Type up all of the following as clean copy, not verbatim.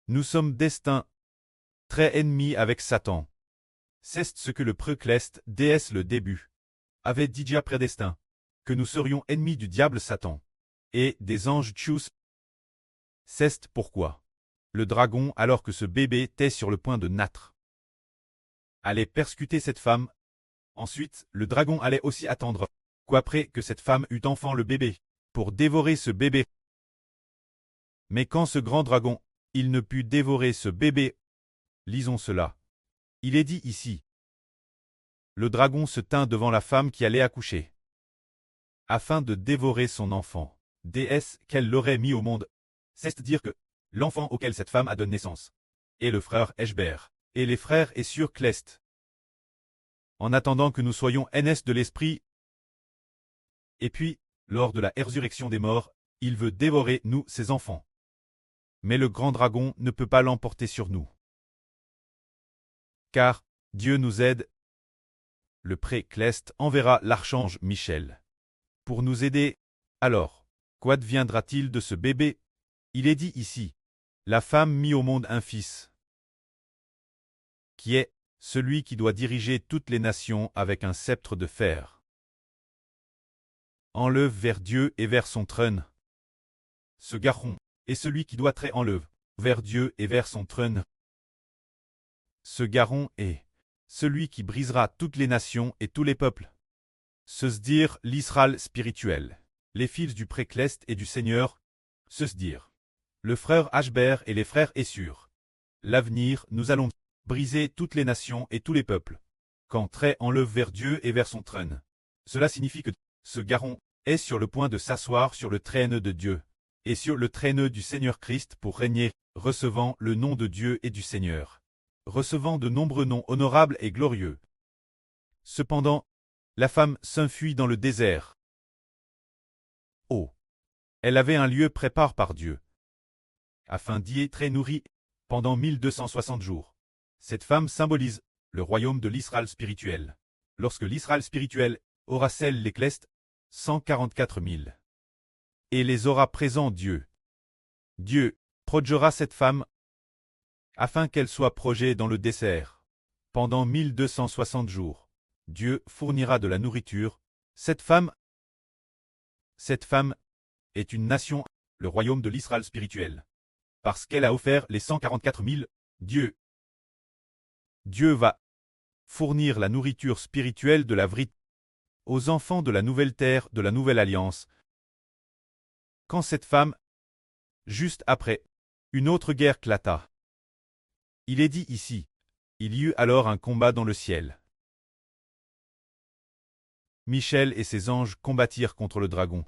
Nous sommes destinés, très ennemis avec Satan. C'est ce que le Précleste, déesse le début, avait déjà prédestiné, que nous serions ennemis du diable Satan et des anges Tchous. C'est pourquoi le dragon, alors que ce bébé était sur le point de naître, allait persécuter cette femme. Ensuite, le dragon allait aussi attendre qu'après que cette femme eut enfant le bébé, pour dévorer ce bébé. Mais quand ce grand dragon, il ne put dévorer ce bébé, lisons cela. Il est dit ici. Le dragon se tint devant la femme qui allait accoucher, afin de dévorer son enfant, déesse qu'elle l'aurait mis au monde. C'est-à-dire que l'enfant auquel cette femme a donné naissance, et le frère Eshber, et les frères Essur Clest. En attendant que nous soyons NS de l'esprit, et puis, lors de la résurrection des morts, il veut dévorer nous, ses enfants. Mais le grand dragon ne peut pas l'emporter sur nous. Car Dieu nous aide. Le Précleste enverra l'archange Michel pour nous aider. Alors, qu'adviendra-t-il de ce bébé? Il est dit ici, la femme mit au monde un fils, qui est celui qui doit diriger toutes les nations avec un sceptre de fer. Enlève vers Dieu et vers son trône. Ce garçon est celui qui doit traiter enlève vers Dieu et vers son trône. Ce garçon est celui qui brisera toutes les nations et tous les peuples. Se dire l'Israël spirituel, les fils du Précleste et du Seigneur, se dire le frère Ashber et les frères Essur. L'avenir, nous allons briser toutes les nations et tous les peuples. Quand trait enlève vers Dieu et vers son trône. Cela signifie que ce garçon est sur le point de s'asseoir sur le trône de Dieu et sur le trône du Seigneur Christ pour régner, recevant le nom de Dieu et du Seigneur, recevant de nombreux noms honorables et glorieux. Cependant, la femme s'enfuit dans le désert. Oh! Elle avait un lieu préparé par Dieu, afin d'y être nourrie pendant 1260 jours. Cette femme symbolise le royaume de l'Israël spirituel. Lorsque l'Israël spirituel aura scellé les clestes, 144 000, et les aura présents Dieu. Dieu progera cette femme afin qu'elle soit progée dans le désert. Pendant 1260 jours, Dieu fournira de la nourriture. Cette femme est une nation, le royaume de l'Israël spirituel. Parce qu'elle a offert les 144 000, Dieu va fournir la nourriture spirituelle de la vérité aux enfants de la nouvelle terre, de la nouvelle alliance. Quand cette femme, juste après, une autre guerre éclata. Il est dit ici, il y eut alors un combat dans le ciel. Michel et ses anges combattirent contre le dragon.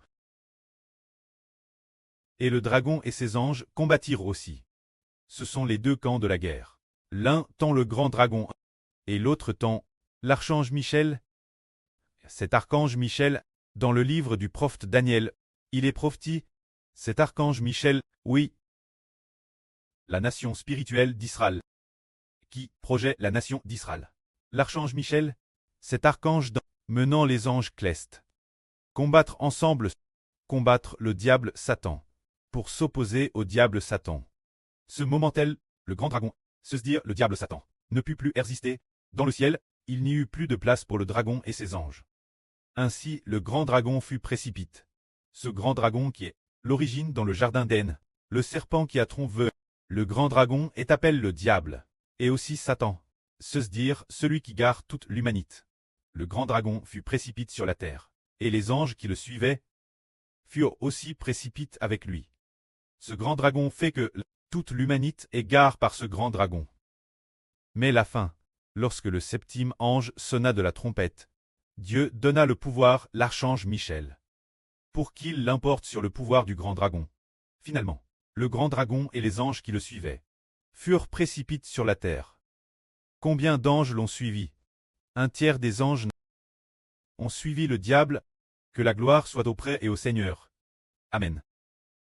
Et le dragon et ses anges combattirent aussi. Ce sont les deux camps de la guerre. L'un tend le grand dragon, et l'autre tend l'archange Michel. Cet archange Michel, dans le livre du prophète Daniel, il est prophétisé. Cet archange Michel, oui, la nation spirituelle d'Israël, qui projette la nation d'Israël. L'archange Michel, cet archange menant les anges clestes. Combattre ensemble, combattre le diable Satan, pour s'opposer au diable Satan. Ce moment-tel, le grand dragon, se dire le diable Satan, ne put plus résister. Dans le ciel, il n'y eut plus de place pour le dragon et ses anges. Ainsi, le grand dragon fut précipité. Ce grand dragon qui est l'origine dans le jardin d'Éden, le serpent qui a trompé, le grand dragon est appelé le diable, et aussi Satan, se dire celui qui gare toute l'humanité. Le grand dragon fut précipité sur la terre, et les anges qui le suivaient furent aussi précipités avec lui. Ce grand dragon fait que toute l'humanité est gare par ce grand dragon. Mais la fin, lorsque le septième ange sonna de la trompette, Dieu donna le pouvoir à l'archange Michel, pour qu'il l'emporte sur le pouvoir du grand dragon. Finalement, le grand dragon et les anges qui le suivaient furent précipités sur la terre. Combien d'anges l'ont suivi? Un tiers des anges ont suivi le diable. Que la gloire soit auprès et au Seigneur. Amen.